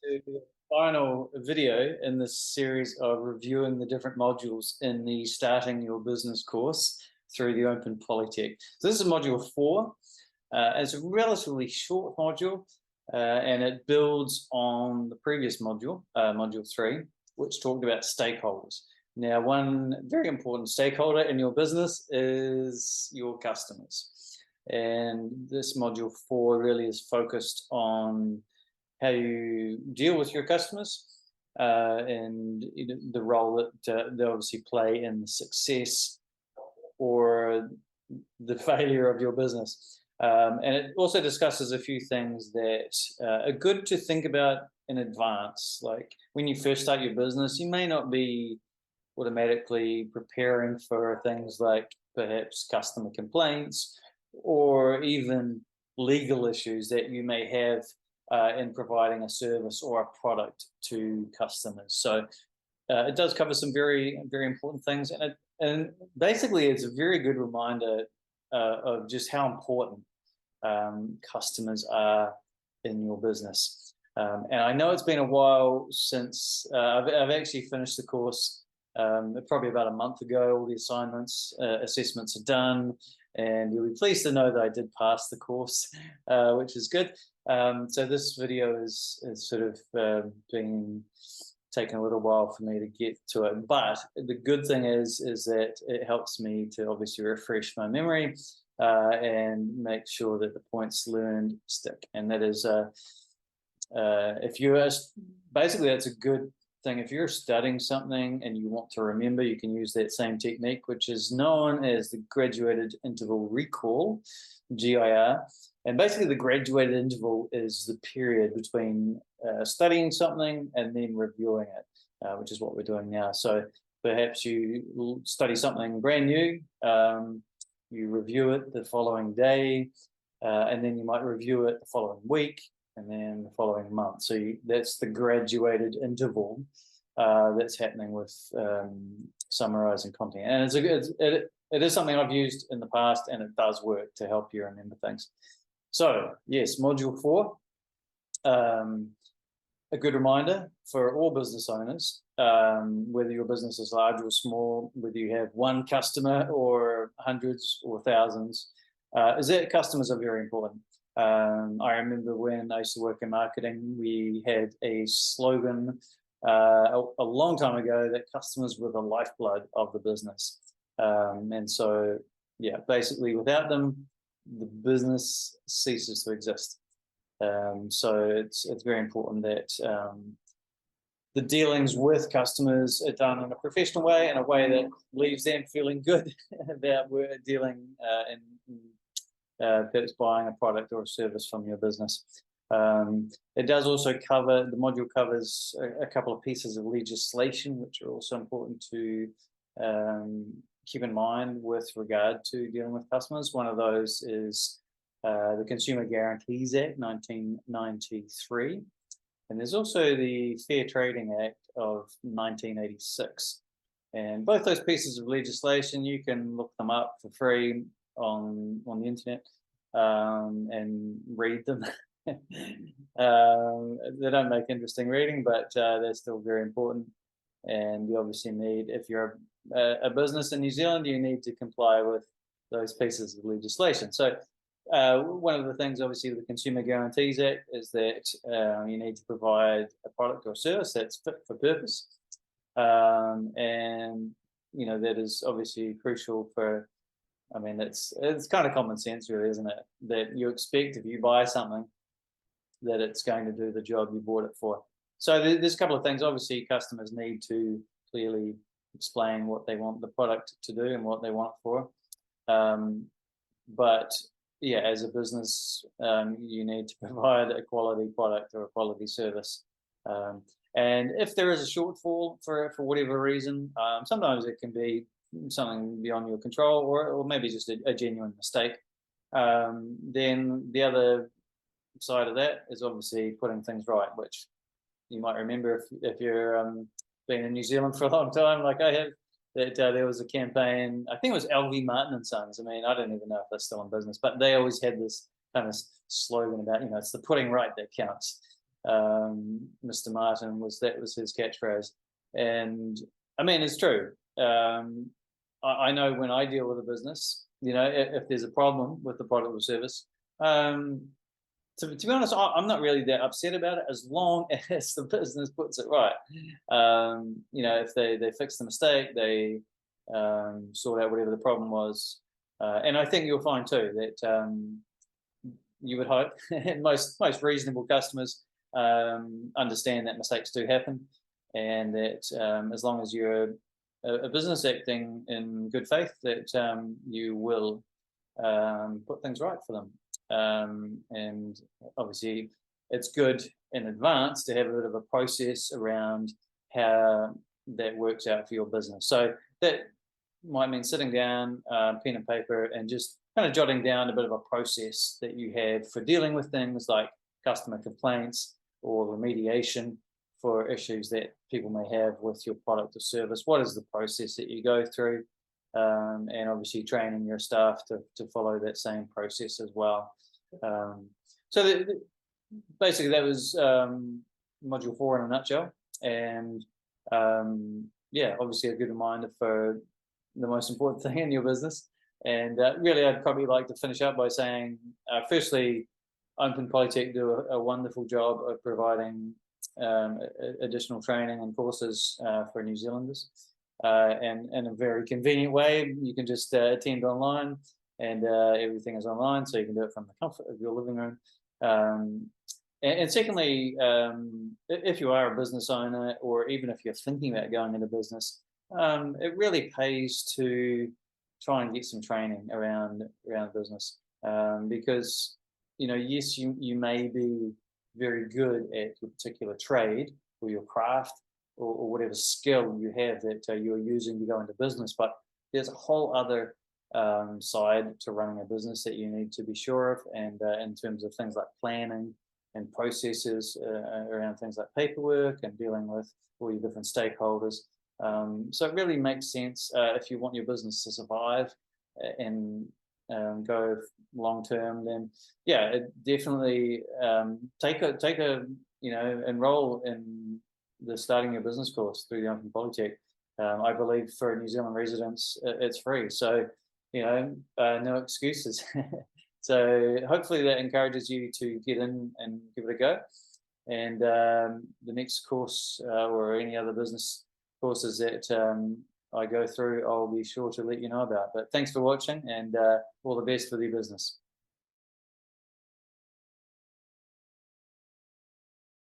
to the final video in this series of reviewing the different modules in the Starting Your Business course through the Open Polytechnic. So this is module 4. It's a relatively short module, and it builds on the previous module, module 3, which talked about stakeholders. Now, one very important stakeholder in your business is your customers. And this module 4 really is focused on how you deal with your customers and the role that they obviously play in the success or the failure of your business. And it also discusses a few things that are good to think about in advance. Like when you first start your business, you may not be automatically preparing for things like perhaps customer complaints or even legal issues that you may have in providing a service or a product to customers. So it does cover some very, very important things. And basically, it's a very good reminder of just how important customers are in your business. And I know it's been a while since I've actually finished the course, probably about a month ago. All the assignments, assessments are done. And you'll be pleased to know that I did pass the course, which is good. So this video is sort of being taken a little while for me to get to it. But the good thing is that it helps me to obviously refresh my memory and make sure that the points learned stick. And that is, if you are, basically that's a good thing. If you're studying something and you want to remember, you can use that same technique, which is known as the graduated interval recall, GIR. And basically the graduated interval is the period between studying something and then reviewing it, which is what we're doing now. So perhaps you study something brand new, you review it the following day, and then you might review it the following week, and then the following month. So that's the graduated interval that's happening with summarizing content. And it is something I've used in the past, and it does work to help you remember things. So yes, module 4, a good reminder for all business owners, whether your business is large or small, whether you have one customer or hundreds or thousands, is that customers are very important. I remember when I used to work in marketing, we had a slogan a long time ago that customers were the lifeblood of the business. And so, yeah, basically without them, the business ceases to exist. So it's very important that the dealings with customers are done in a professional way, in a way that leaves them feeling good about we're dealing and perhaps buying a product or a service from your business. It does also cover, the module covers a couple of pieces of legislation, which are also important to keep in mind with regard to dealing with customers. One of those is the Consumer Guarantees Act 1993. And there's also the Fair Trading Act of 1986. And both those pieces of legislation, you can look them up for free on the internet and read them. They don't make interesting reading, but they're still very important. And you obviously need, if you're a business in New Zealand, you need to comply with those pieces of legislation. So one of the things, obviously, with the Consumer Guarantees Act is that you need to provide a product or service that's fit for purpose. And, you know, that is obviously crucial for, I mean, it's kind of common sense, really, isn't it? That you expect if you buy something that it's going to do the job you bought it for. So there's a couple of things. Obviously, customers need to clearly explain what they want the product to do and what they want it for. But yeah, as a business, you need to provide a quality product or a quality service. And if there is a shortfall for whatever reason, sometimes it can be something beyond your control, or maybe just a genuine mistake. Then the other side of that is obviously putting things right, which you might remember if you're been in New Zealand for a long time, like I have, that there was a campaign, I think it was LV Martin and Sons. I mean, I don't even know if they're still in business, but they always had this kind of slogan about, you know, it's the putting right that counts. Mr. Martin was his catchphrase, and I mean it's true. I know when I deal with a business, if there's a problem with the product or service, um, to be honest, I'm not really that upset about it as long as the business puts it right. If they fix the mistake, they sort out whatever the problem was, and I think you'll find too that you would hope most reasonable customers understand that mistakes do happen, and that as long as you're a business acting in good faith, that you will put things right for them. And obviously, it's good in advance to have a bit of a process around how that works out for your business. So that might mean sitting down, pen and paper, and just kind of jotting down a bit of a process that you have for dealing with things like customer complaints or remediation for issues that people may have with your product or service. What is the process that you go through? And obviously training your staff to follow that same process as well. So basically that was module 4 in a nutshell. And yeah, obviously a good reminder for the most important thing in your business. And really, I'd probably like to finish up by saying, firstly, Open Polytech do a wonderful job of providing additional training and courses for New Zealanders, and in a very convenient way. You can just attend online, and everything is online, so you can do it from the comfort of your living room. And secondly, if you are a business owner, or even if you're thinking about going into business, it really pays to try and get some training around business, because yes, you may be very good at your particular trade or your craft, or whatever skill you have that you're using to go into business, but there's a whole other side to running a business that you need to be sure of, and in terms of things like planning and processes around things like paperwork and dealing with all your different stakeholders. So it really makes sense if you want your business to survive and go long term. Then yeah, it definitely take a enroll in the starting your business course through the Open Polytech. I believe for New Zealand residents it's free, so no excuses. So hopefully that encourages you to get in and give it a go. And the next course or any other business courses that I go through, I'll be sure to let you know about. But thanks for watching, and all the best with your business.